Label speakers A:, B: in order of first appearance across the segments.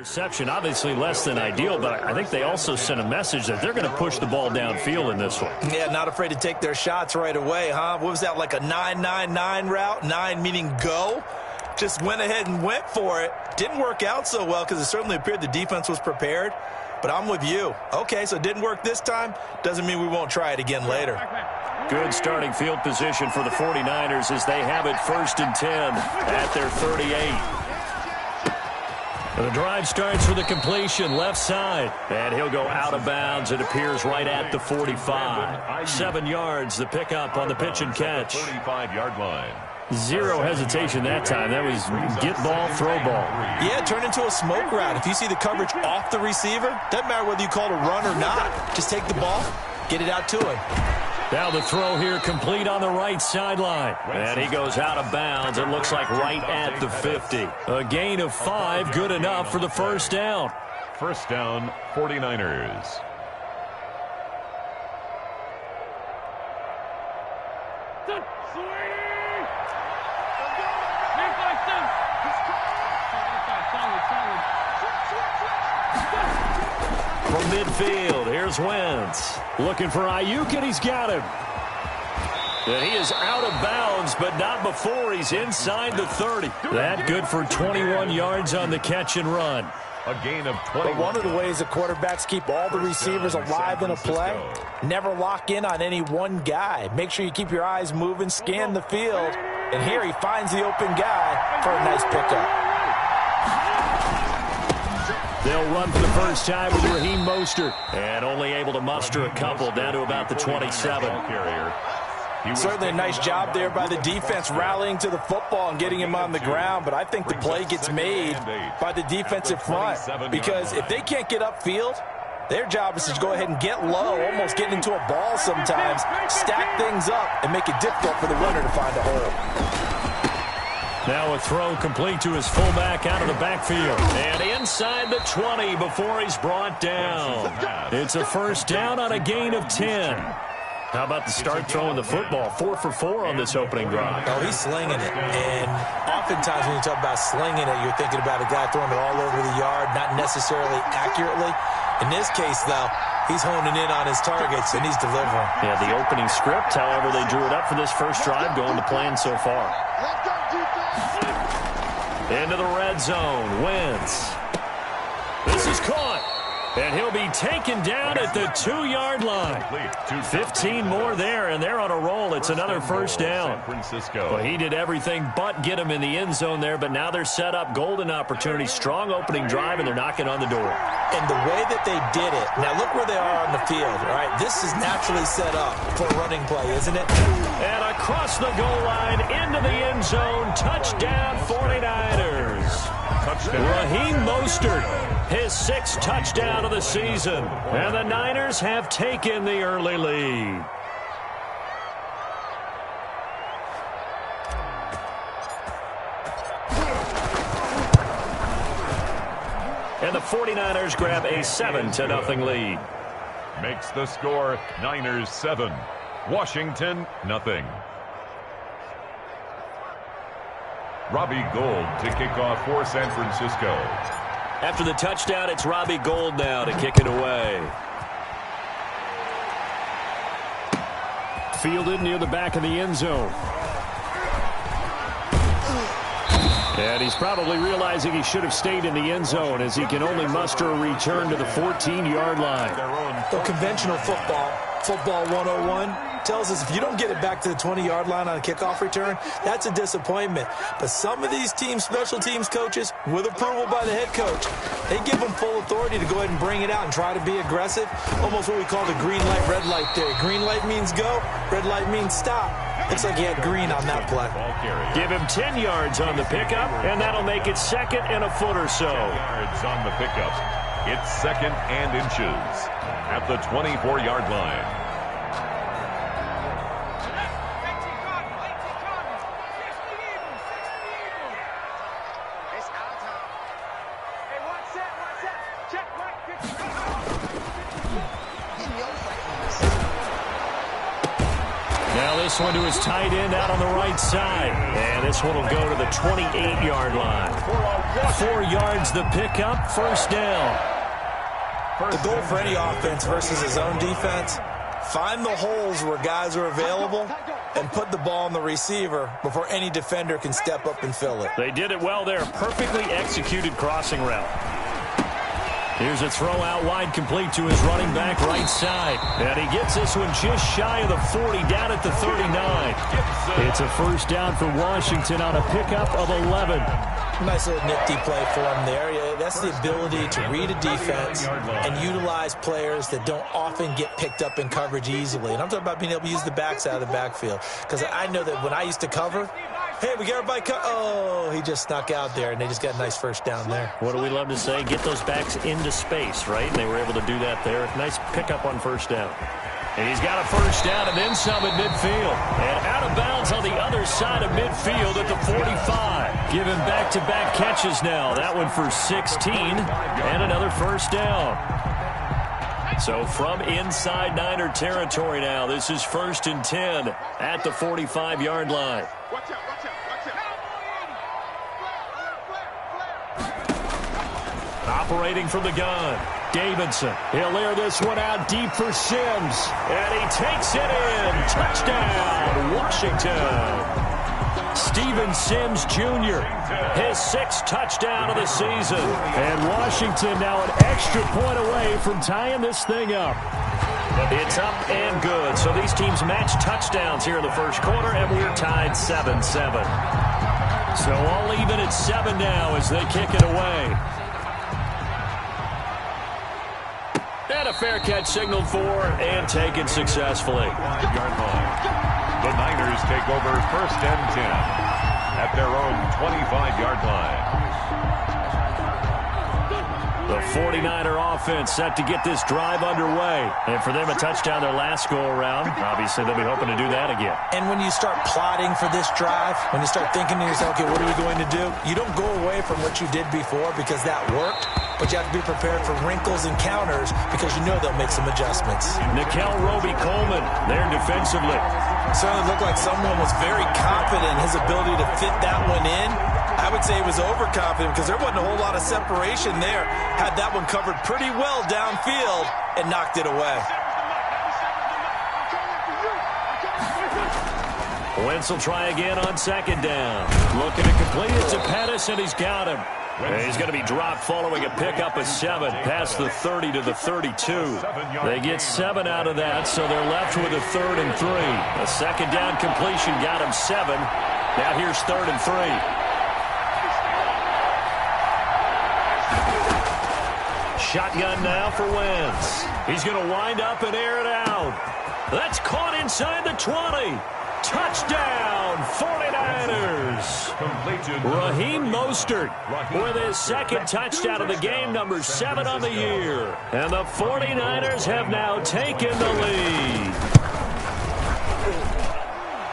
A: Reception, obviously less than ideal, but I think they also sent a message that they're going to push the ball downfield in this one.
B: Yeah, not afraid to take their shots right away, huh? What was that, like a 9-9-9 route? 9 meaning go? Just went ahead and went for it. Didn't work out so well because it certainly appeared the defense was prepared. But I'm with you. Okay, so it didn't work this time. Doesn't mean we won't try it again later.
A: Good starting field position for the 49ers as they have it 1st and 10 at their 38. The drive starts with a completion left side, and he'll go out of bounds. It appears right at the 45. 7 yards, the pickup on the pitch and catch.
C: 35-yard line.
A: Zero hesitation that time. That was get ball, throw ball.
B: Yeah, turn into a smoke route. If you see the coverage off the receiver, doesn't matter whether you call it a run or not. Just take the ball, get it out to him.
A: Now the throw here complete on the right sideline. And he goes out of bounds. It looks like right at the 50. A gain of 5, good enough for the first down.
C: First down, 49ers.
A: From midfield, here's Wentz. Looking for Ayuk, and he's got him. And he is out of bounds, but not before he's inside the 30. That good for 21 yards on the catch and run.
C: A gain of 20.
B: But one of the ways the quarterbacks keep all the receivers alive in a play, never lock in on any one guy. Make sure you keep your eyes moving, scan the field. And here he finds the open guy for a nice pickup.
A: They'll run for the first time with Raheem Mostert. And only able to muster a couple down to about the 27.
B: Certainly a nice job there by the defense rallying to the football and getting him on the ground. But I think the play gets made by the defensive front. Because if they can't get upfield, their job is to go ahead and get low, almost get into a ball sometimes, stack things up, and make it difficult for the runner to find a hole.
A: Now a throw complete to his fullback out of the backfield. And inside the 20 before he's brought down. It's a first down on a gain of 10. How about the start throwing the football? 4 for 4 on this opening drive.
B: Oh, he's slinging it. And oftentimes when you talk about slinging it, you're thinking about a guy throwing it all over the yard, not necessarily accurately. In this case, though, he's honing in on his targets, and he's delivering.
A: Yeah, the opening script, however, they drew it up for this first drive, going to plan so far. Into the red zone, Wentz. This is caught. And he'll be taken down at the 2-yard line. 15 more there, and they're on a roll. It's another first down. Well, he did everything but get him in the end zone there, but now they're set up. Golden opportunity, strong opening drive, and they're knocking on the door.
B: And the way that they did it, now look where they are on the field, right? This is naturally set up for a running play, isn't it?
A: And across the goal line, into the end zone, touchdown 49ers. Raheem Mostert, his 6th touchdown of the season. And the Niners have taken the early lead. And the 49ers grab a 7-0 lead.
C: Makes the score Niners 7. Washington nothing. Robbie Gould to kick off for San Francisco.
A: After the touchdown, it's Robbie Gould now to kick it away. Fielded near the back of the end zone. And he's probably realizing he should have stayed in the end zone as he can only muster a return to the 14-yard line.
B: The conventional football 101, tells us if you don't get it back to the 20-yard line on a kickoff return, that's a disappointment. But some of these teams, special teams coaches, with approval by the head coach, they give them full authority to go ahead and bring it out and try to be aggressive. Almost what we call the green light, red light theory. Green light means go, red light means stop. Looks like he had green on that play.
A: Give him 10 yards on the pickup, and that'll make it 2nd and a foot or so.
C: Yards on the pickup. It's 2nd and inches at the 24-yard line.
A: Now this one to his tight end out on the right side. And this one will go to the 28-yard line. 4 yards the pickup, first down.
B: The goal for any offense versus his own defense, find the holes where guys are available and put the ball on the receiver before any defender can step up and fill it.
A: They did it well there. Perfectly executed crossing route. Here's a throw out wide, complete to his running back right side. And he gets this one just shy of the 40, down at the 39. It's a first down for Washington on a pickup of 11.
B: Nice little nifty play for him there. Yeah, that's the ability to read a defense and utilize players that don't often get picked up in coverage easily. And I'm talking about being able to use the backside of the backfield. Because I know that when I used to cover, hey, we got everybody oh, he just snuck out there, and they just got a nice first down there.
A: What do we love to say? Get those backs into space, right? And they were able to do that there. Nice pickup on first down. And he's got a first down and then some at midfield. And out of bounds on the other side of midfield at the 45. Giving back-to-back catches now. That one for 16 and another first down. So from inside Niner territory now, this is 1st and 10 at the 45-yard line. Operating from the gun, Davidson. He'll air this one out deep for Sims. And he takes it in. Touchdown, Washington. Steven Sims Jr., his 6th touchdown of the season. And Washington now an extra point away from tying this thing up. It's up and good. So these teams match touchdowns here in the first quarter, and we're tied 7-7. So all even at 7 now as they kick it away. And a fair catch signaled for and taken successfully.
C: Yard line. The Niners take over 1st and 10 at their own 25-yard line.
A: The 49er offense set to get this drive underway. And for them, a touchdown their last go-around. Obviously, they'll be hoping to do that again.
B: And when you start plotting for this drive, when you start thinking to yourself, okay, what are we going to do? You don't go away from what you did before because that worked, but you have to be prepared for wrinkles and counters because you know they'll make some adjustments.
A: Nickel Roby-Coleman there defensively.
B: Certainly looked like someone was very confident in his ability to fit that one in. I would say he was overconfident because there wasn't a whole lot of separation there. Had that one covered pretty well downfield and knocked it away.
A: Wentz will try again on 2nd down. Looking to complete it to Pettis, and he's got him. And he's going to be dropped following a pickup of 7 past the 30 to the 32. They get 7 out of that, so they're left with a 3rd and 3. A 2nd down completion got him 7. Now here's 3rd and 3. Shotgun now for Wentz. He's going to wind up and air it out. That's caught inside the 20. Touchdown, 49ers. Raheem Mostert with his 2nd touchdown of the game, number 7 on the year. And the 49ers have now taken the lead.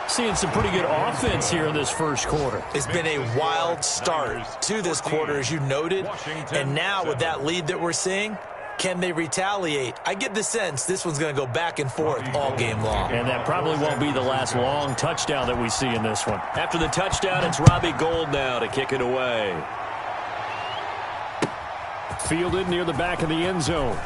A: Seeing some pretty good offense here in this first quarter.
B: It's been a wild start to this quarter, as you noted. And now with that lead that we're seeing, can they retaliate? I get the sense this one's going to go back and forth all game long.
A: And that probably won't be the last long touchdown that we see in this one. After the touchdown, it's Robbie Gould now to kick it away. Fielded near the back of the end zone.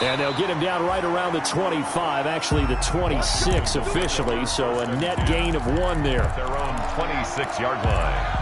A: And they'll get him down right around the 25, actually the 26 officially, so a net gain of 1 there.
C: Their own 26-yard line.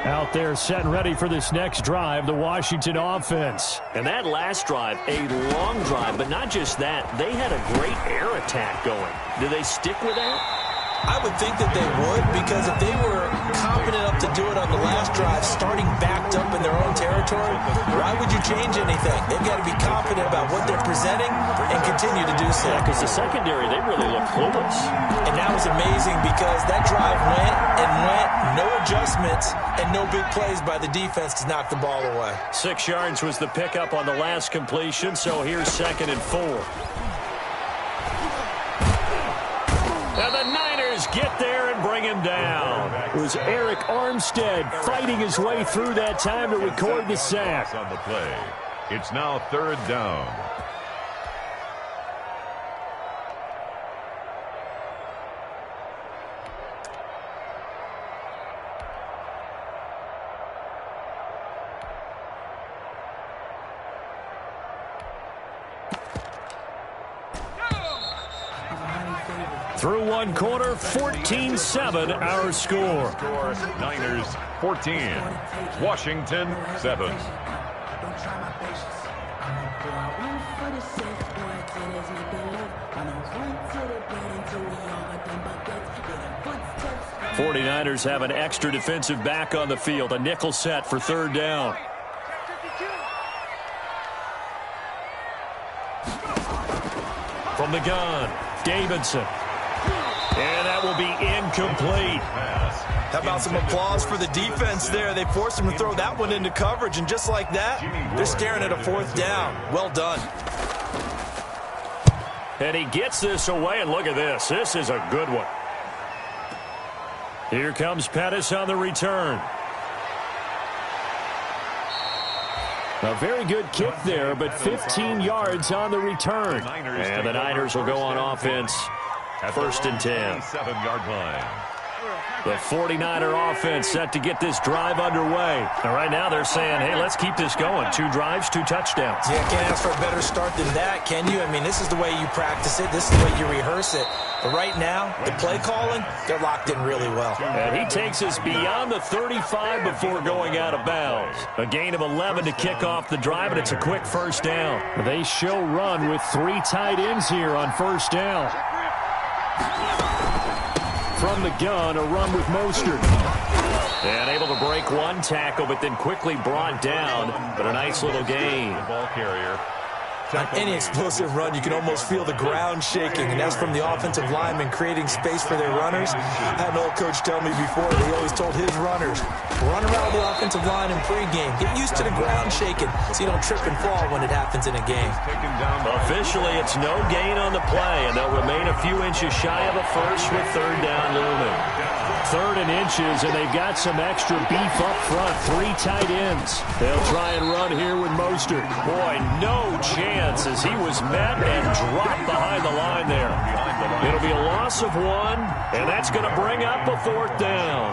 A: Out there set and ready for this next drive, the Washington offense. And that last drive, a long drive, but not just that. They had a great air attack going. Do they stick with that?
B: I would think that they would, because if they were confident enough to do it on the last drive, starting backed up in their own territory, why would you change anything? They've got to be confident about what they're presenting and continue to do so.
A: Yeah, because the secondary, they really look clueless.
B: And that was amazing because that drive went and went, no adjustments, and no big plays by the defense to knock the ball away.
A: 6 yards was the pickup on the last completion, so here's 2nd and 4. And the Niners get there and bring him down. It was Eric Armstead fighting his way through that time to record the sack.
C: On the play. It's now 3rd down.
A: Through one quarter, 14-7 our score.
C: Niners 14, Washington 7.
A: '49ers have an extra defensive back on the field, a nickel set for 3rd down. From the gun, Davidson. And that will be incomplete.
B: How about some applause for the defense there? They forced him to throw that one into coverage, and just like that, they're staring at a 4th down. Well done.
A: And he gets this away, and look at this. This is a good one. Here comes Pettis on the return. A very good kick there, but 15 yards on the return. And the Niners will go on offense. 1st and 10.
C: 7-yard line.
A: The 49er offense set to get this drive underway. And right now they're saying, hey, let's keep this going. 2 drives, 2 touchdowns.
B: Yeah, can't ask for a better start than that, can you? I mean, this is the way you practice it. This is the way you rehearse it. But right now, the play calling, they're locked in really well.
A: And he takes us beyond the 35 before going out of bounds. A gain of 11 to kick off the drive, and it's a quick 1st down. They show run with 3 tight ends here on 1st down. From the gun, a run with Mostert. And able to break one tackle, but then quickly brought down. But a nice little gain.
C: The ball carrier.
B: On any explosive run, you can almost feel the ground shaking, and that's from the offensive linemen creating space for their runners. I had an old coach tell me before that he always told his runners, run around the offensive line in pregame. Get used to the ground shaking so you don't trip and fall when it happens in a game.
A: Officially, it's no gain on the play, and they'll remain a few inches shy of a first with 3rd down looming. 3rd and inches, and they've got some extra beef up front. 3 tight ends. They'll try and run here with Mostert. Boy, no chance as he was met and dropped behind the line there. It'll be a loss of 1, and that's going to bring up a 4th down.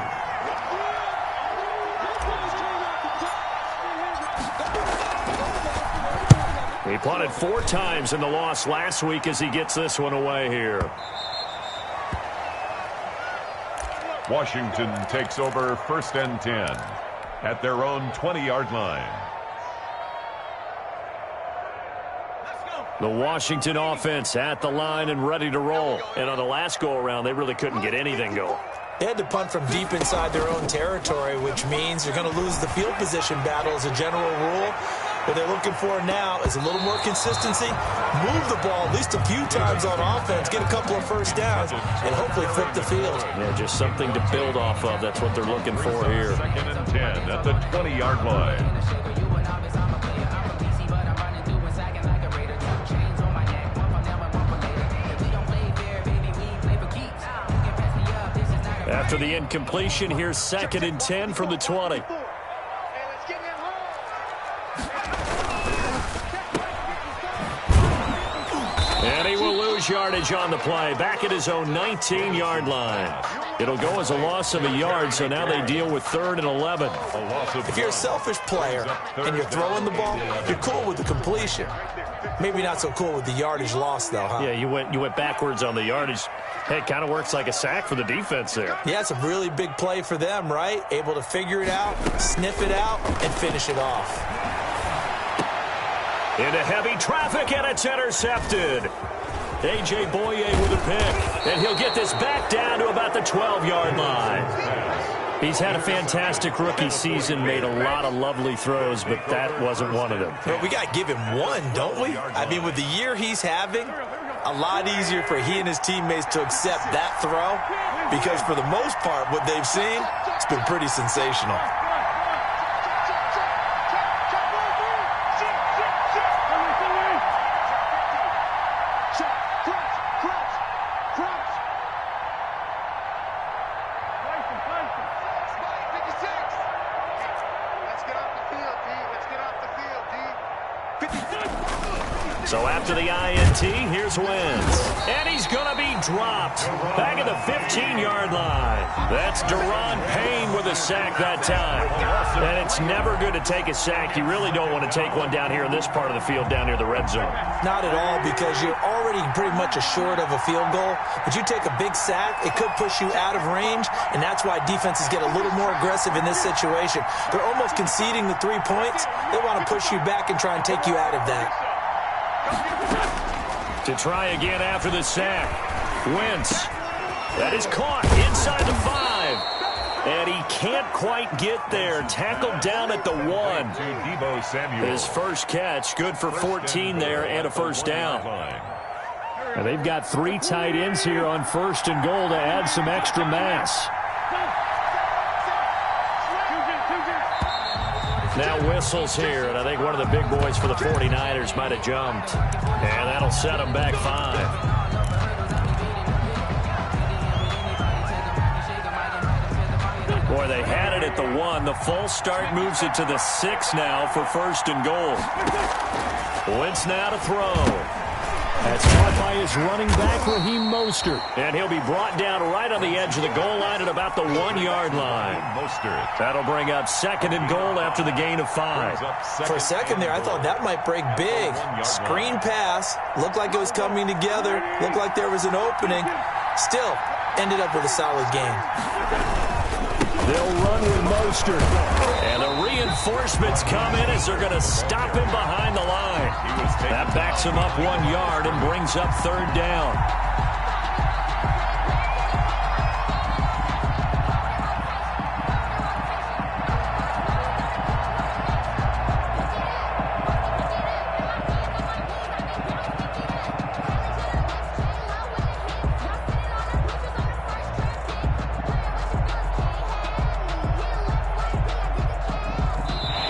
A: He punted 4 times in the loss last week as he gets this one away here.
C: Washington takes over 1st and 10 at their own 20-yard line.
A: The Washington offense at the line and ready to roll. And on the last go-around, they really couldn't get anything going.
B: They had to punt from deep inside their own territory, which means they're going to lose the field position battle as a general rule. What they're looking for now is a little more consistency, move the ball at least a few times on offense, get a couple of 1st downs, and hopefully flip the field.
A: Yeah, just something to build off of. That's what they're looking for here.
C: 2nd and 10 at the 20-yard line.
A: After the incompletion, here's 2nd and 10 from the 20. And he will lose yardage on the play, back at his own 19-yard line. It'll go as a loss of a yard, so now they deal with 3rd and 11.
B: If you're a selfish player and you're throwing the ball, you're cool with the completion. Maybe not so cool with the yardage loss, though, huh?
A: Yeah, you went backwards on the yardage. Hey, it kind of works like a sack for the defense there.
B: Yeah, it's a really big play for them, right? Able to figure it out, sniff it out, and finish it off.
A: Into heavy traffic, and it's intercepted. A.J. Boye with a pick, and he'll get this back down to about the 12-yard line. He's had a fantastic rookie season, made a lot of lovely throws, but that wasn't one of them.
B: Well, we got to give him one, don't we? I mean, with the year he's having, a lot easier for he and his teammates to accept that throw because for the most part, what they've seen, it's been pretty sensational.
A: So after the INT, here's Wentz. And he's going to be dropped back at the 15-yard line. That's Daron Payne with a sack that time. And it's never good to take a sack. You really don't want to take one down here in this part of the field, down near the red zone.
B: Not at all, because you're already pretty much assured of a field goal. But you take a big sack, it could push you out of range, and that's why defenses get a little more aggressive in this situation. They're almost conceding the 3 points. They want to push you back and try and take you out of that.
A: To try again after the sack. Wentz. That is caught inside the 5. And he can't quite get there. Tackled down at the 1. His first catch, good for 14 there and a first down. And they've got 3 tight ends here on 1st and goal to add some extra mass. Now whistles here, and I think one of the big boys for the 49ers might have jumped. And that'll set them back 5. Boy, they had it at the 1. The false start moves it to the 6 now for 1st and goal. Wentz now to throw. That's caught by his running back, Raheem Mostert. And he'll be brought down right on the edge of the goal line at about the 1-yard line. That'll bring up 2nd and goal after the gain of 5.
B: For a second there, I thought that might break big. Screen pass. Looked like it was coming together. Looked like there was an opening. Still, ended up with a solid game.
A: They'll run with Mostert. And the reinforcements come in as they're going to stop him behind the line. That backs him up 1 yard and brings up 3rd down.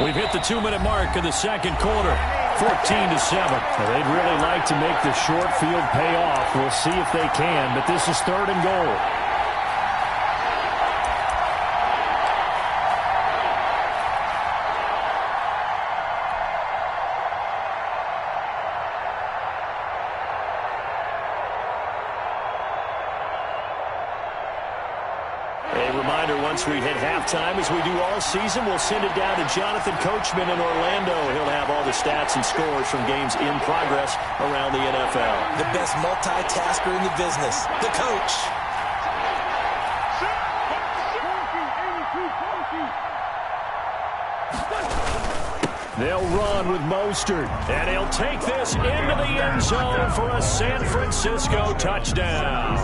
A: We've hit the 2-minute mark of the 2nd quarter, 14-7. They'd really like to make the short field pay off. We'll see if they can, but this is 3rd and goal. Once we hit halftime, as we do all season, we'll send it down to Jonathan Coachman in Orlando. He'll have all the stats and scores from games in progress around the NFL.
B: The best multitasker in the business, the coach.
A: They'll run with Mostert, and he'll take this into the end zone for a San Francisco touchdown.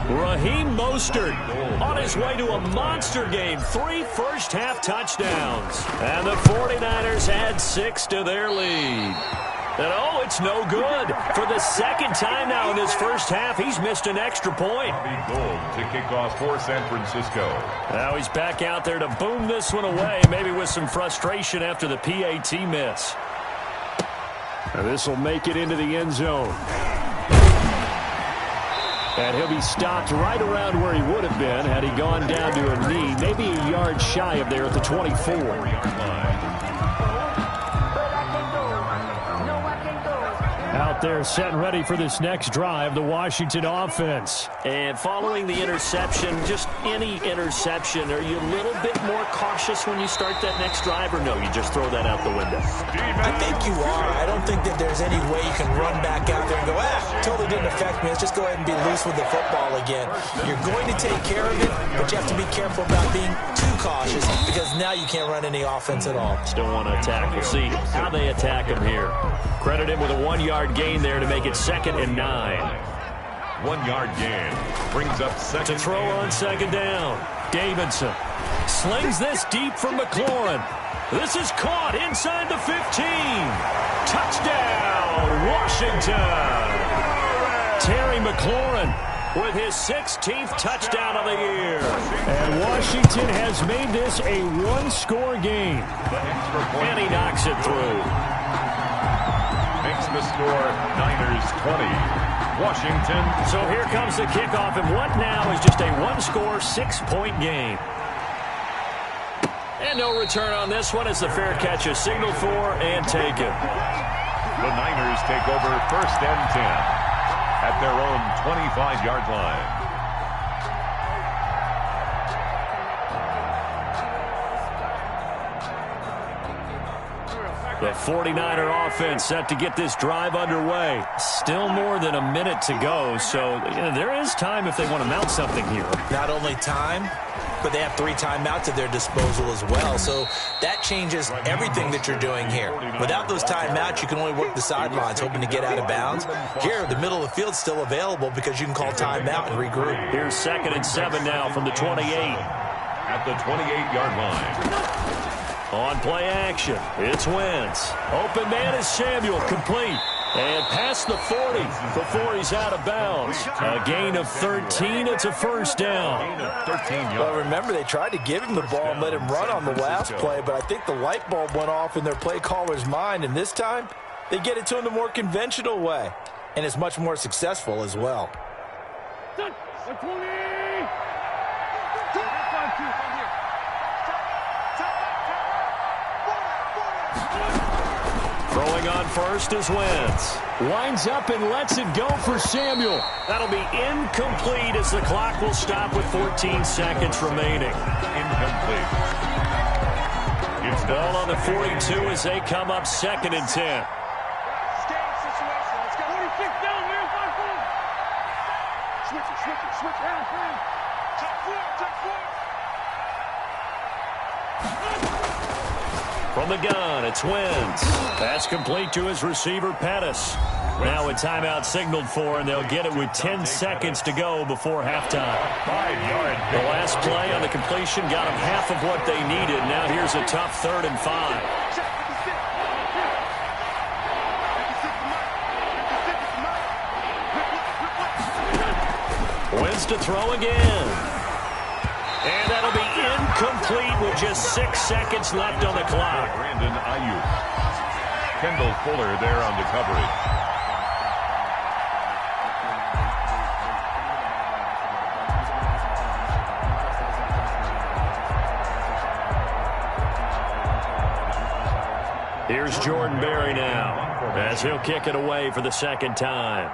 A: Raheem Mostert on his way to a monster game. 3 first-half touchdowns. And the 49ers add 6 to their lead. And oh, it's no good. For the 2nd time now in this first half, he's missed an extra point.
C: Gold to kick off for San Francisco.
A: Now he's back out there to boom this one away, maybe with some frustration after the PAT miss. And this will make it into the end zone. And he'll be stopped right around where he would have been had he gone down to a knee, maybe a yard shy of there at the 24. Out there set and ready for this next drive, the Washington offense. And following the interception, just any interception, are you a little bit more cautious when you start that next drive, or no, you just throw that out the window?
B: I think you are. I don't think that there's any way you can run back out there and go, totally didn't affect me. Let's just go ahead and be loose with the football again. You're going to take care of it, but you have to be careful about being too cautious, because now you can't run any offense at all.
A: Still want to attack. We'll see how they attack him here. Credit him with a 1-yard gain there to make it 2nd and 9.
C: 1-yard gain brings up 2nd.
A: To throw on 2nd down. Davidson slings this deep from McLaurin. This is caught inside the 15. Touchdown, Washington. Terry McLaurin with his 16th touchdown of the year. And Washington has made this a 1-score game. And he knocks it through.
C: Makes the score Niners 20, Washington.
A: So here comes the kickoff, and what now is just a 1-score, 6-point game. And no return on this one as the fair catch is signaled for and taken.
C: The Niners take over 1st and 10 at their own 25-yard line.
A: The 49er offense set to get this drive underway. Still more than a minute to go, so there is time if they want to mount something here.
B: Not only time, but they have 3 timeouts at their disposal as well, so that changes everything that you're doing here. Without those timeouts, you can only work the sidelines, hoping to get out of bounds. Here, the middle of the field's still available because you can call timeout and regroup.
A: Here's 2nd and 7 now from the 28.
C: At the 28-yard line.
A: On play action, it's Wentz. Open man is Samuel, complete. And past the 40 before he's out of bounds. A gain of 13, it's a 1st down.
B: Well, remember, they tried to give him the ball and let him run on the last play, but I think the light bulb went off in their play caller's mind, and this time, they get it to him the more conventional way. And it's much more successful as well.
A: Throwing on first is Wentz. Lines up and lets it go for Samuel. That'll be incomplete as the clock will stop with 14 seconds remaining.
C: Incomplete. It's
A: ball on the 42 as they come up 2nd and 10. From the gun, it's Wentz. Pass complete to his receiver, Pettis. Now a timeout signaled for, and they'll get it with 10 seconds to go before halftime.
C: 5-yard.
A: The last play on the completion got them half of what they needed. Now here's a tough 3rd and 5. Wentz to throw again. And that'll be incomplete with just 6 seconds left on the clock.
C: Brandon Ayuk. Kendall Fuller there on the coverage.
A: Here's Jordan Berry now as he'll kick it away for the 2nd time.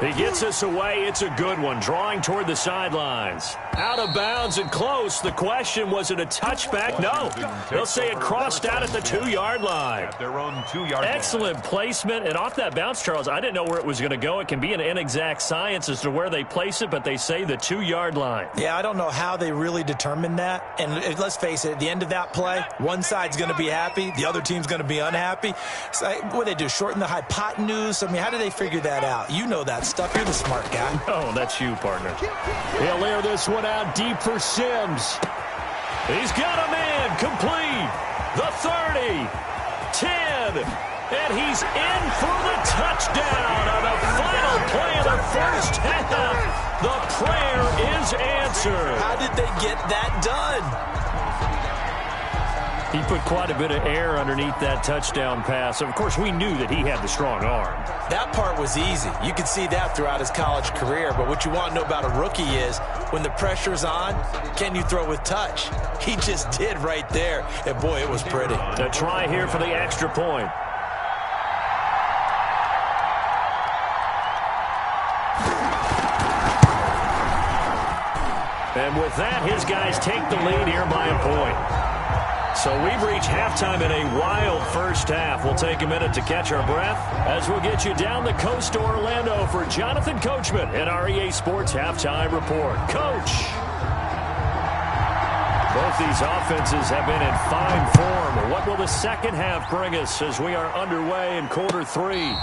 A: He gets us away. It's a good one. Drawing toward the sidelines. Out of bounds and close. The question, was it a touchback? No. They'll say it crossed out at the 2-yard line.
C: At their own 2-yard line.
A: Excellent placement. And off that bounce, Charles, I didn't know where it was going to go. It can be an inexact science as to where they place it, but they say the 2-yard line.
B: Yeah, I don't know how they really determined that. And let's face it, at the end of that play, one side's going to be happy, the other team's going to be unhappy. So, what do they do, shorten the hypotenuse? I mean, how do they figure that out? You know that stuff. You're the smart guy.
A: Oh, that's you, partner. He'll air this one out deep for Sims. He's got a man complete. The 30, 10, and he's in for the touchdown on the final play of the 1st half. The prayer is answered.
B: How did they get that done?
A: He put quite a bit of air underneath that touchdown pass. Of course, we knew that he had the strong arm.
B: That part was easy. You could see that throughout his college career. But what you want to know about a rookie is when the pressure's on, can you throw with touch? He just did right there. And, boy, it was pretty.
A: A try here for the extra point. And with that, his guys take the lead here by a point. So we've reached halftime in a wild 1st half. We'll take a minute to catch our breath as we'll get you down the coast to Orlando for Jonathan Coachman and our EA Sports Halftime Report. Coach! Both these offenses have been in fine form. What will the 2nd half bring us as we are underway in quarter 3?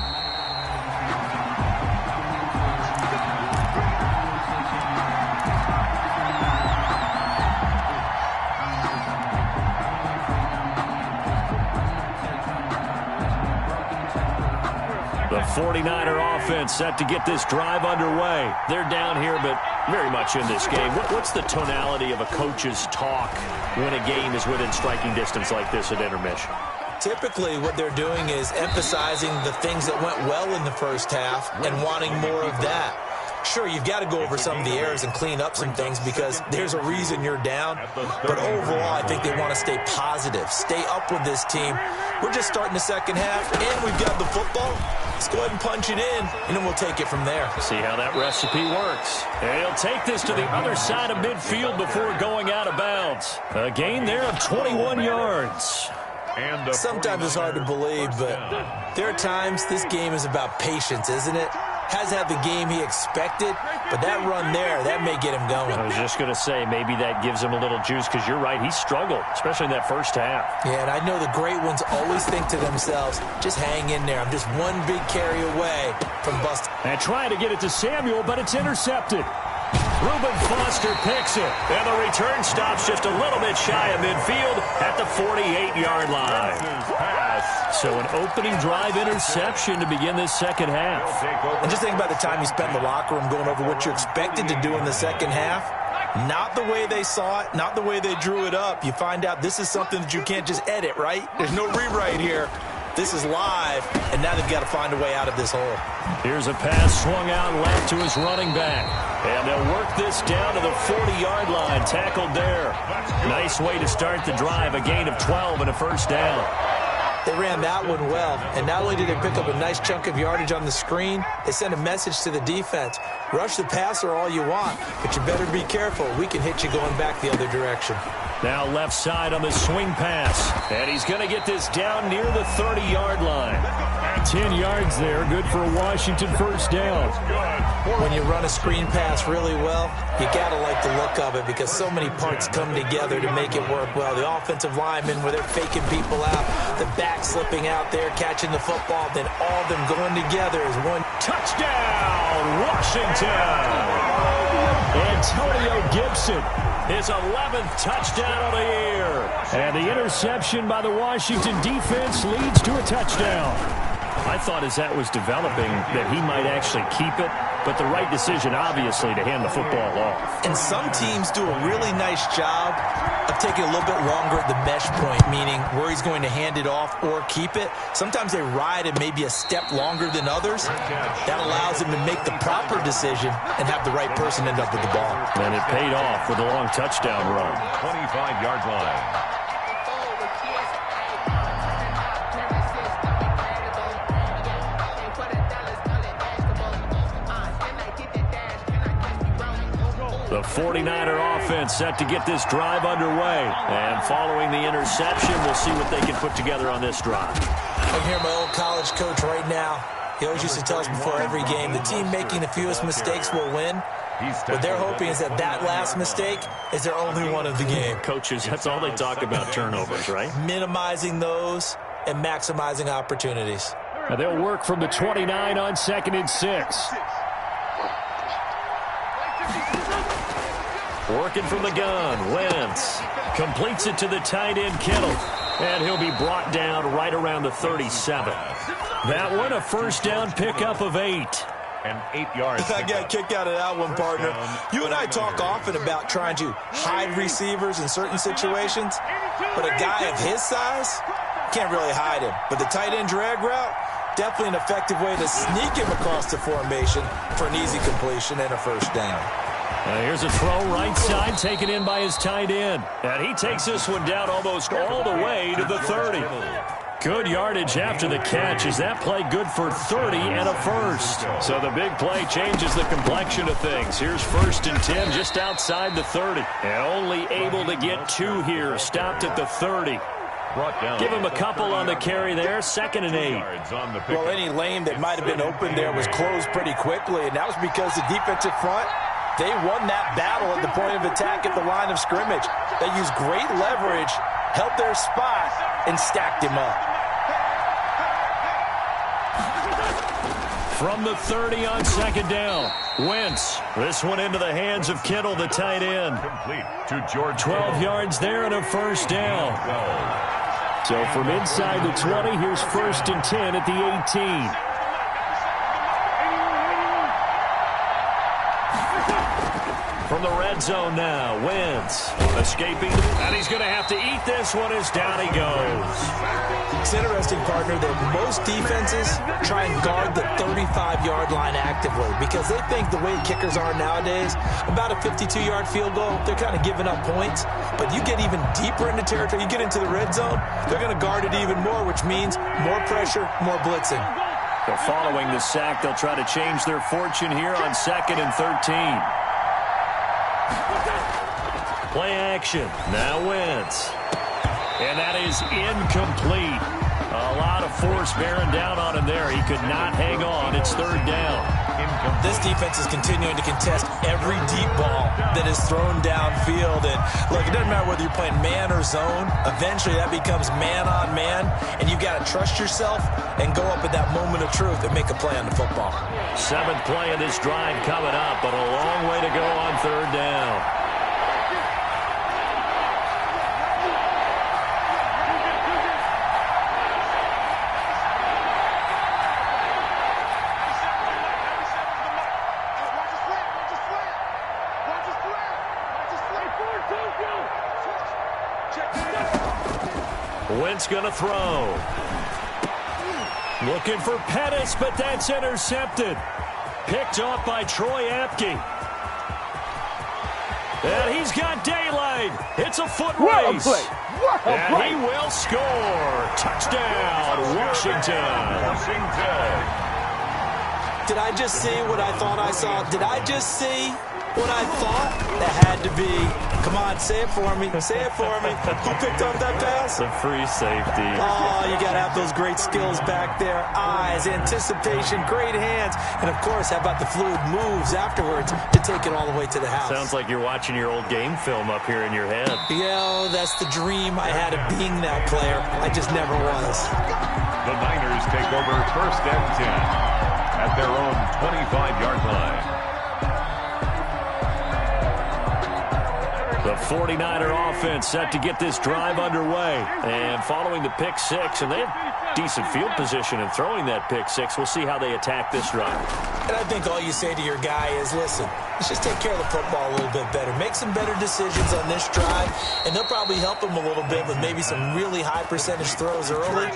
A: The 49er offense set to get this drive underway. They're down here, but very much in this game. What's the tonality of a coach's talk when a game is within striking distance like this at intermission?
B: Typically, what they're doing is emphasizing the things that went well in the 1st half and wanting more of that. Sure, you've got to go over some of the errors and clean up some things because there's a reason you're down. But overall, I think they want to stay positive, stay up with this team. We're just starting the second half, and we've got the football. Let's go ahead and punch it in, and then we'll take it from there.
A: See how that recipe works. And he'll take this to the other side of midfield before going out of bounds. A gain there of 21 yards.
B: Sometimes it's hard to believe, but there are times this game is about patience, isn't it? Has had the game he expected, but that run there, that may get him going.
A: I was just going to say, maybe that gives him a little juice because you're right, he struggled, especially in that first half.
B: Yeah, and I know the great ones always think to themselves, just hang in there. I'm just one big carry away from busting.
A: And trying to get it to Samuel, but it's intercepted. Reuben Foster picks it, and the return stops just a little bit shy of midfield at the 48-yard line. So an opening drive interception to begin this second half.
B: And just think about the time you spent in the locker room going over what you expected to do in the second half. Not the way they saw it, not the way they drew it up. You find out this is something that you can't just edit, right? There's no rewrite here. This is live, and now they've got to find a way out of this hole.
A: Here's a pass swung out left to his running back. And they'll work this down to the 40-yard line, tackled there. Nice way to start the drive, a gain of 12 and a first down.
B: They ran that one well, and not only did they pick up a nice chunk of yardage on the screen, they sent a message to the defense. Rush the passer all you want, but you better be careful. We can hit you going back the other direction.
A: Now left side on the swing pass. And he's going to get this down near the 30-yard line. 10 yards there, good for a Washington first down.
B: When you run a screen pass really well, you got to like the look of it because so many parts come together to make it work well. The offensive linemen, where they're faking people out, the back slipping out there, catching the football, then all of them going together as one.
A: Touchdown, Washington! Antonio Gibson, his 11th touchdown of the year. And the interception by the Washington defense leads to a touchdown. I thought as that was developing that he might actually keep it, but the right decision, obviously, to hand the football off.
B: And some teams do a really nice job of taking a little bit longer at the mesh point, meaning where he's going to hand it off or keep it. Sometimes they ride it maybe a step longer than others. That allows him to make the proper decision and have the right person end up with the ball.
A: And it paid off with a long touchdown run.
C: 25-yard line.
A: The 49er offense set to get this drive underway. And following the interception, we'll see what they can put together on this drive.
B: I'm here, my old college coach right now. He always used to tell us before every game, the team making the fewest mistakes will win. What they're hoping is that that last mistake is their only one of the game.
A: Coaches, that's all they talk about, turnovers, right?
B: Minimizing those and maximizing opportunities.
A: Now they'll work from the 29 on 2nd and 6. Working from the gun, Wentz completes it to the tight end, Kittle. And he'll be brought down right around the 37. That one, a first down pickup of 8.
C: And 8 yards.
B: I got kicked out of that one, partner. You and I talk often about trying to hide receivers in certain situations, but a guy of his size can't really hide him. But the tight end drag route, definitely an effective way to sneak him across the formation for an easy completion and a first down.
A: Here's a throw right side taken in by his tight end. And he takes this one down almost all the way to the 30. Good yardage after the catch. Is that play good for 30 and a first? So the big play changes the complexion of things. Here's 1st and 10 just outside the 30. And only able to get 2 here. Stopped at the 30. Give him a couple on the carry there. 2nd and 8.
B: Well, any lane that might have been open there was closed pretty quickly, and that was because the defensive front, they won that battle at the point of attack at the line of scrimmage. They used great leverage, held their spot, and stacked him up.
A: From the 30 on 2nd down, Wentz. This one into the hands of Kittle, the tight end.
C: Complete to George.
A: 12 yards there and a first down. So from inside the 20, here's 1st and 10 at the 18. From the red zone now, Wentz escaping, and he's going to have to eat this one as down he goes.
B: It's interesting, partner, that most defenses try and guard the 35-yard line actively because they think the way kickers are nowadays, about a 52-yard field goal, they're kind of giving up points. But you get even deeper into territory, you get into the red zone, they're going to guard it even more, which means more pressure, more blitzing.
A: So following the sack, they'll try to change their fortune here on 2nd and 13. Play action. Now Wentz. And that is incomplete. A lot of force bearing down on him there. He could not hang on. It's 3rd down.
B: This defense is continuing to contest every deep ball that is thrown downfield. And, look, it doesn't matter whether you're playing man or zone. Eventually, that becomes man-on-man. And you've got to trust yourself and go up at that moment of truth and make a play on the football.
A: 7th play of this drive coming up, but a long way to go on 3rd down. Wentz going to throw. Looking for Pettis, but that's intercepted. Picked off by Troy Apke. And he's got daylight. It's a foot race. And he will score. Touchdown, Washington.
B: Did I just see what I thought I saw? Did I just see what I thought? That had to be. Come on, say it for me. Say it for me. Who picked up that pass?
A: The free safety.
B: Oh, you got to have those great skills back there. Eyes, anticipation, great hands. And, of course, how about the fluid moves afterwards to take it all the way to the house?
A: Sounds like you're watching your old game film up here in your head.
B: Yeah, that's the dream I had of being that player. I just never was.
C: The Niners take over 1st and 10 at their own 25-yard line.
A: The 49er offense set to get this drive underway. And following the pick six, and they have decent field position in throwing that pick six. We'll see how they attack this drive.
B: And I think all you say to your guy is, listen, let's just take care of the football a little bit better. Make some better decisions on this drive, and they'll probably help him a little bit with maybe some really high percentage throws early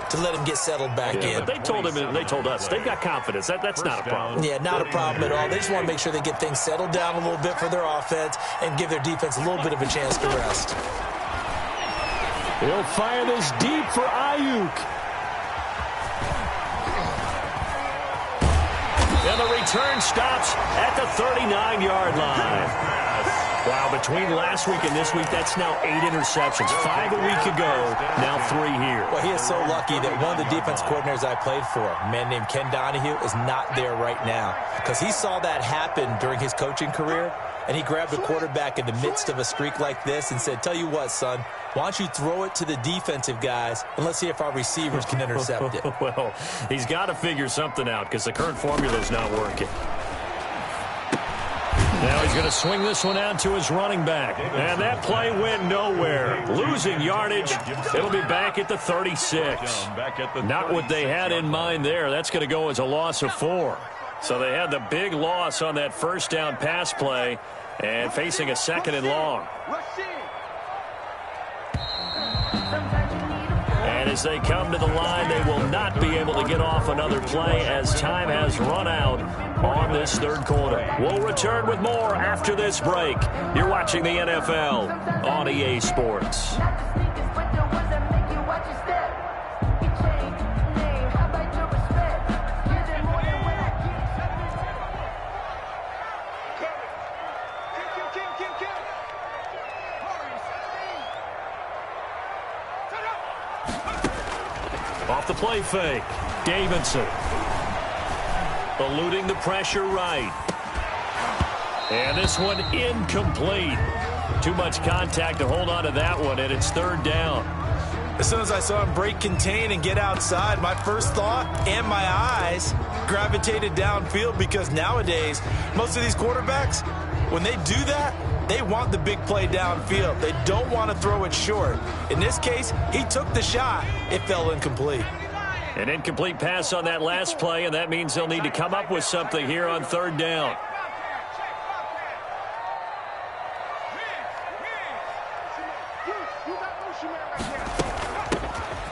B: to let him get settled back in.
A: But they told him, and they told us, they've got confidence. That's not a problem.
B: Yeah, not a problem at all. They just want to make sure they get things settled down a little bit for their offense and give their defense a little bit of a chance to rest.
A: He'll fire this deep for Ayuk. And the return stops at the 39-yard line. Wow, between last week and this week, that's now 8 interceptions. 5 a week ago, now 3 here.
B: Well, he is so lucky that one of the defense coordinators I played for, a man named Ken Donahue, is not there right now. Because he saw that happen during his coaching career, and he grabbed the quarterback in the midst of a streak like this and said, tell you what, son, why don't you throw it to the defensive guys, and let's see if our receivers can intercept it.
A: Well, he's got to figure something out because the current formula is not working. Now he's going to swing this one out to his running back. And that play went nowhere. Losing yardage. It'll be back at the 36. Not what they had in mind there. That's going to go as a loss of 4. So they had the big loss on that first down pass play and facing a 2nd and long. And as they come to the line, they will not be able to get off another play as time has run out on this 3rd quarter. We'll return with more after this break. You're watching the NFL on EA Sports. Off the play fake, Davidson. Eluding the pressure right. And this one incomplete. Too much contact to hold on to that one, and it's 3rd down.
B: As soon as I saw him break contain and get outside, my first thought and my eyes gravitated downfield because nowadays, most of these quarterbacks, when they do that, they want the big play downfield. They don't want to throw it short. In this case, he took the shot. It fell incomplete.
A: An incomplete pass on that last play, and that means they'll need to come up with something here on 3rd down.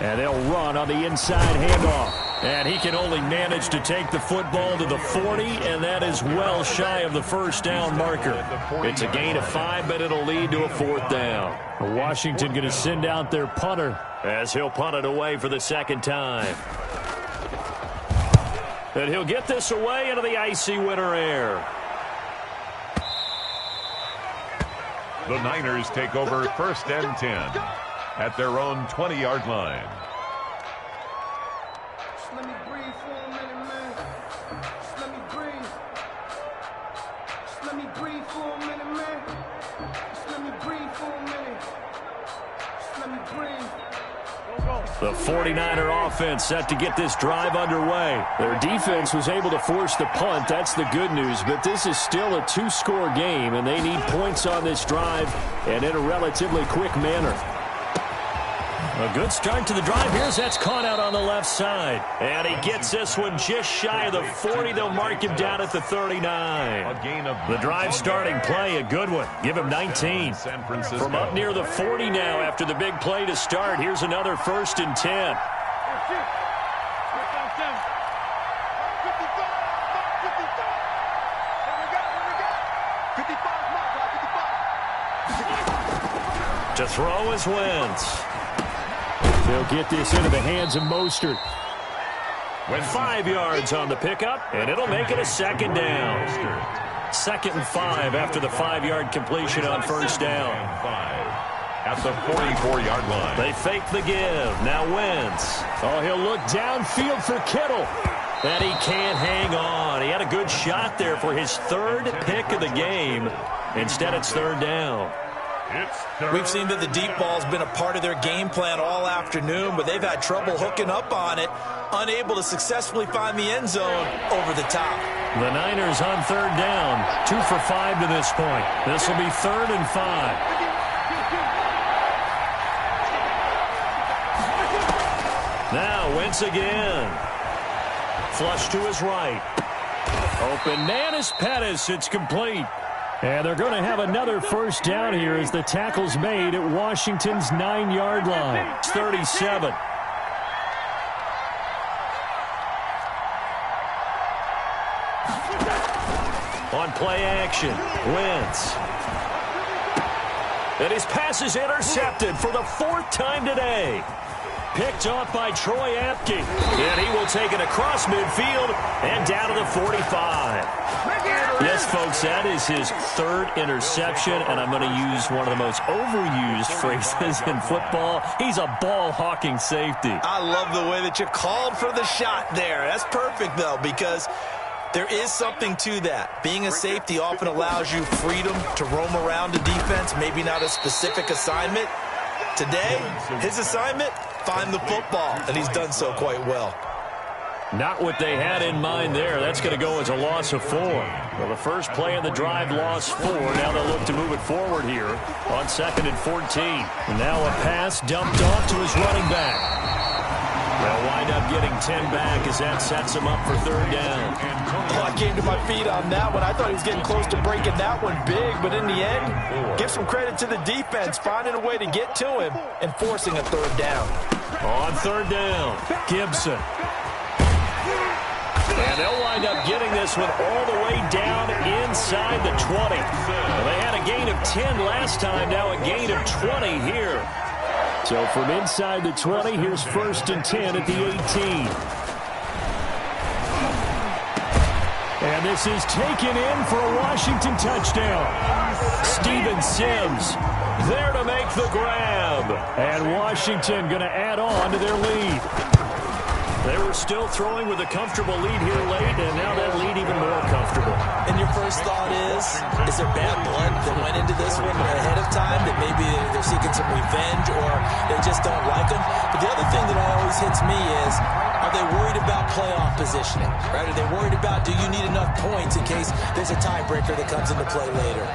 A: And they'll run on the inside handoff. And he can only manage to take the football to the 40, and that is well shy of the first down marker. It's a gain of 5, but it'll lead to a 4th down. Washington going to send out their punter as he'll punt it away for the second time. And he'll get this away into the icy winter air.
C: The Niners take over 1st and 10 at their own 20-yard line.
D: Just let me breathe for a minute, man. Just let me breathe. Just let me breathe for a minute, man. Just let me breathe for a minute. Just let me breathe.
A: The 49er offense set to get this drive underway. Their defense was able to force the punt. That's the good news. But this is still a 2-score game, and they need points on this drive and in a relatively quick manner. A good start to the drive. Here's that's caught out on the left side. And he gets this one just shy of the 40. They'll mark him down at the 39. The drive starting play, a good one. Give him 19. From up near the 40 now after the big play to start. Here's another 1st and 10. To throw is Wentz. They'll get this into the hands of Mostert. 5 yards on the pickup, and it'll make it a 2nd down. 2nd and 5 after the 5-yard completion on 1st down.
C: At the 44-yard line.
A: They fake the give. Now Wentz. Oh, he'll look downfield for Kittle. And he can't hang on. He had a good shot there for his 3rd pick of the game. Instead, it's 3rd down.
B: We've seen that the deep ball's been a part of their game plan all afternoon, but they've had trouble hooking up on it, unable to successfully find the end zone over the top.
A: The Niners on 3rd down, 2 for 5 to this point. This will be 3rd and 5. Now Wentz again. Flush to his right. Open man is Pettis. It's complete. And they're going to have another 1st down here as the tackle's made at Washington's 9-yard line. It's 37. On play action, Wentz. And his pass is intercepted for the 4th time today. Picked off by Troy Apke. And he will take it across midfield and down to the 45. Yes, folks, that is his 3rd interception, and I'm going to use one of the most overused phrases in football. He's a ball-hawking safety.
B: I love the way that you called for the shot there. That's perfect, though, because there is something to that. Being a safety often allows you freedom to roam around the defense, maybe not a specific assignment. Today, his assignment, find the football, and he's done so quite well.
A: Not what they had in mind there. That's going to go as a loss of 4. Well, the first play of the drive lost 4. Now they'll look to move it forward here on 2nd and 14. And now a pass dumped off to his running back. They'll wind up getting 10 back as that sets him up for 3rd down.
B: Well, I came to my feet on that one. I thought he was getting close to breaking that one big, but in the end, give some credit to the defense, finding a way to get to him and forcing a 3rd down.
A: On 3rd down, Gibson. And they'll wind up getting this one all the way down inside the 20. Well, they had a gain of 10 last time, now a gain of 20 here. So from inside the 20, here's 1st and 10 at the 18. And this is taken in for a Washington touchdown. Steven Sims there to make the grab. And Washington going to add on to their lead. They were still throwing with a comfortable lead here late, and now that lead even more comfortable.
B: And your first thought is there bad blood that went into this one ahead of time, that maybe they're seeking some revenge or they just don't like them? But the other thing that always hits me is, are they worried about playoff positioning? Right? Are they worried about, do you need enough points in case there's a tiebreaker that comes into play later?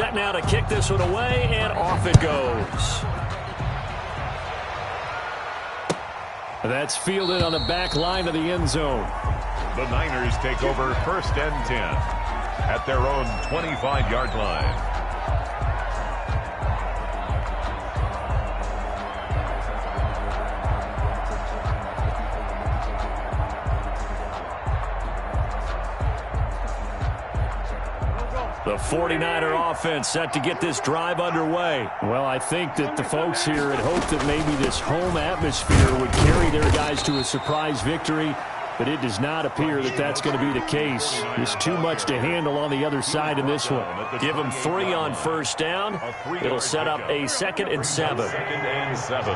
A: set now to kick this one away, and off it goes. That's fielded on the back line of the end zone.
C: The Niners take over 1st and 10 at their own 25-yard line.
A: The 49er offense set to get this drive underway. Well, I think that the folks here had hoped that maybe this home atmosphere would carry their guys to a surprise victory, but it does not appear that that's going to be the case. There's too much to handle on the other side in this one.
B: Give them 3 on first down. It'll set up a 2nd and 7.
C: 2nd and 7.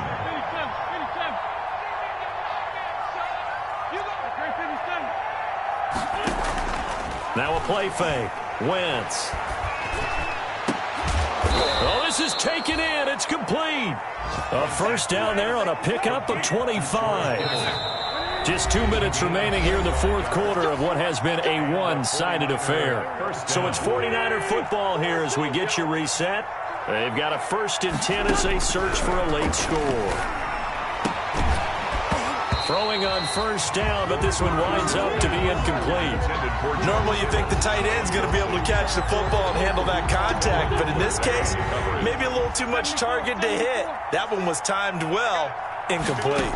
A: Now a play fake. Wentz. Oh, this is taken in. It's complete. A first down there on a pickup of 25. Just 2 minutes remaining here in the fourth quarter of what has been a one-sided affair. So it's 49er football here as we get you reset. They've got a 1st and 10 as they search for a late score. Throwing on first down, but this one winds up to be incomplete.
B: Normally you think the tight end's going to be able to catch the football and handle that contact, but in this case, maybe a little too much target to hit. That one was timed well, incomplete.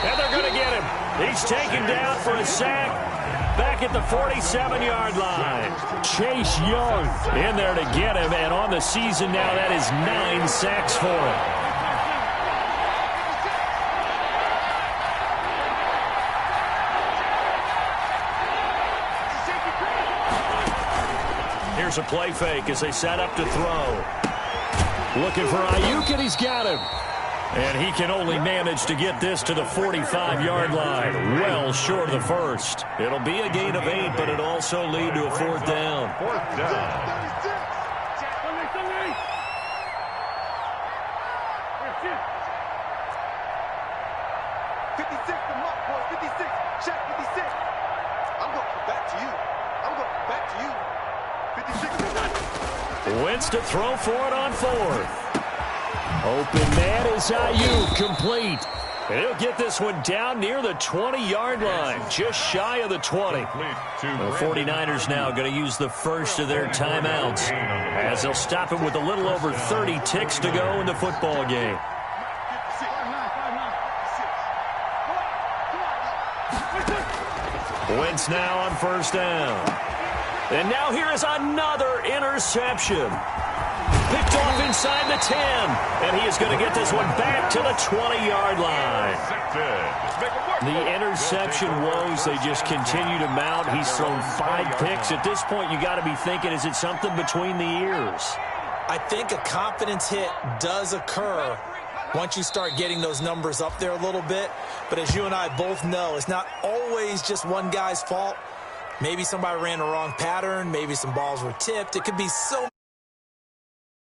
A: And they're going to get him. He's taken down for a sack back at the 47-yard line. Chase Young in there to get him, and on the season now, that is 9 sacks for him. Here's a play fake as they set up to throw. Looking for Ayuk, and he's got him. And he can only manage to get this to the 45-yard line. Well short of the first. It'll be a gain of 8, but it'll also lead to a 4th down.
C: 4th down.
A: Wentz to throw for it on 4th. Open man is Ayuk, complete. And he'll get this one down near the 20-yard line, just shy of the 20. The 49ers now going to use the first of their timeouts as they'll stop him with a little over 30 ticks to go in the football game. Wentz now on first down. And now here is another interception. Picked off inside the 10. And he is going to get this one back to the 20-yard line. The interception woes, they just continue to mount. He's thrown 5 picks. At this point, you got to be thinking, is it something between the ears?
B: I think a confidence hit does occur once you start getting those numbers up there a little bit. But as you and I both know, it's not always just one guy's fault. Maybe somebody ran the wrong pattern. Maybe some balls were tipped. It could be so